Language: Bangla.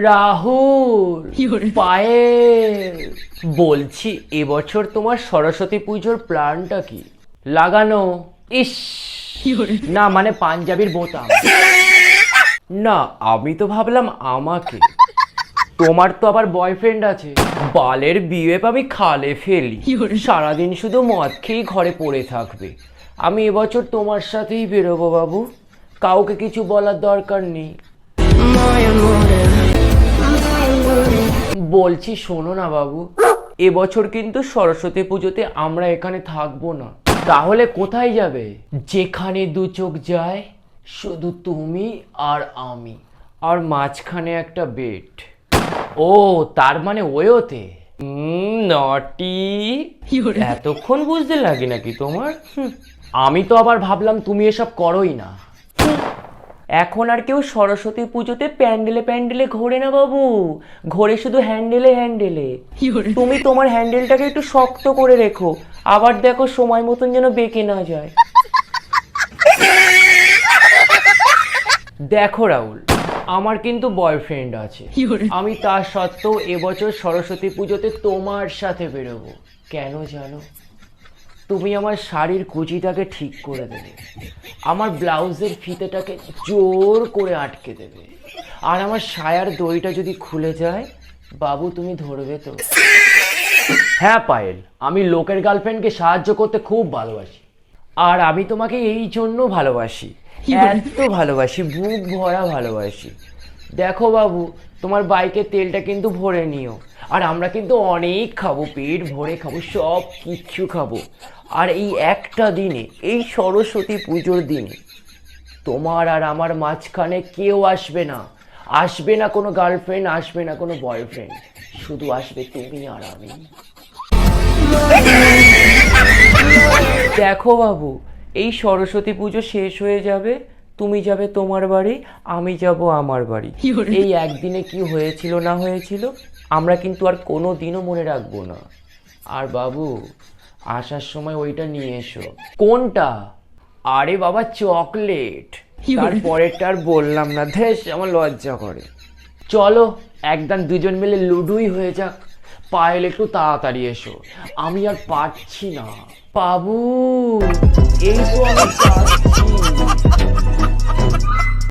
রাহুল, পায়েল, বলছি এবছর তোমার সরস্বতী পুজোর প্ল্যানটা কি? লাগানো? ইস, না মানে পাঞ্জাবির বোতাম না, আমি তো ভাবলাম আমাকে। তোমার তো আবার বয়ফ্রেন্ড আছে। বালের বিয়ে আমি খালে ফেলি, সারাদিন শুধু মদ খেয়েই ঘরে পড়ে থাকবে। আমি এবছর তোমার সাথেই বেরোবো বাবু, কাউকে কিছু বলার দরকার নেই। বলছি শোনো না বাবু, এবছর কিন্তু সরস্বতী পুজোতে আমরা এখানে থাকবো না। তাহলে কোথায় যাবে? যেখানে দু চোখ যায়, শুধু তুমি আর আমি, আর মাঝখানে একটা বেড। ও, তার মানে ওয়োতে। নটি, এতক্ষণ বুঝতে লাগে নাকি তোমার? আমি তো আবার ভাবলাম তুমি এসব করোই না। এখন আর কেউ সরস্বতী পুজোতে প্যান্ডেলে প্যান্ডেলে ঘোরে না বাবু, ঘোরে শুধু হ্যান্ডেলে হ্যান্ডেলে। তুমি তোমার হ্যান্ডেলটাকে একটু শক্ত করে রেখো, আবার দেখো সময় মতন যেন বেঁকে না যায়। দেখো রাহুল, আমার কিন্তু বয়ফ্রেন্ড আছে, আমি তা সত্ত্বেও এবছর সরস্বতী পুজোতে তোমার সাথে বেরোবো। কেন জানো? তুমি আমার শাড়ির কুচিটাকে ঠিক করে দেবে, আমার ব্লাউজের ফিতেটাকে জোর করে আটকে দেবে, আর আমার সায়ার দড়িটা যদি খুলে যায় বাবু তুমি ধরবে তো? হ্যাঁ পায়েল, আমি লোকের গার্লফ্রেন্ডকে সাহায্য করতে খুব ভালোবাসি, আর আমি তোমাকে এই জন্য ভালোবাসি, এত ভালোবাসি, বুক ভরা ভালোবাসি। দেখো বাবু, তোমার বাইকের তেলটা কিন্তু ভরে নিও, আর আমরা কিন্তু অনেক খাবো, পেট ভরে খাবো, সব কিচ্ছু খাবো। আর এই একটা দিনে, এই সরস্বতী পুজোর দিনে তোমার আর আমার মাঝখানে কেউ আসবে না, আসবে না কোনো গার্লফ্রেন্ড, আসবে না কোনো বয়ফ্রেন্ড, শুধু আসবে তুমি আর আমি। দেখো বাবু, এই সরস্বতী পুজো শেষ হয়ে যাবে, তুমি যাবে তোমার বাড়ি, আমি যাব আমার বাড়ি। এই একদিনে কি হয়েছিল না হয়েছিল আমরা কিন্তু আর কোনো দিনও মনে রাখবো না। আর বাবু, আসার সময় ওইটা নিয়ে এসো। কোনটা? আরে বাবা, চকলেট। তারপরেরটা আর বললাম না, ধেস আমার লজ্জা করে। চলো একদম দুজন মিলে লুডুই হয়ে যাক। পায়েল একটু তাড়াতাড়ি এসো, আমি আর পারছি না। বাবু, এই তো আমি পারছি।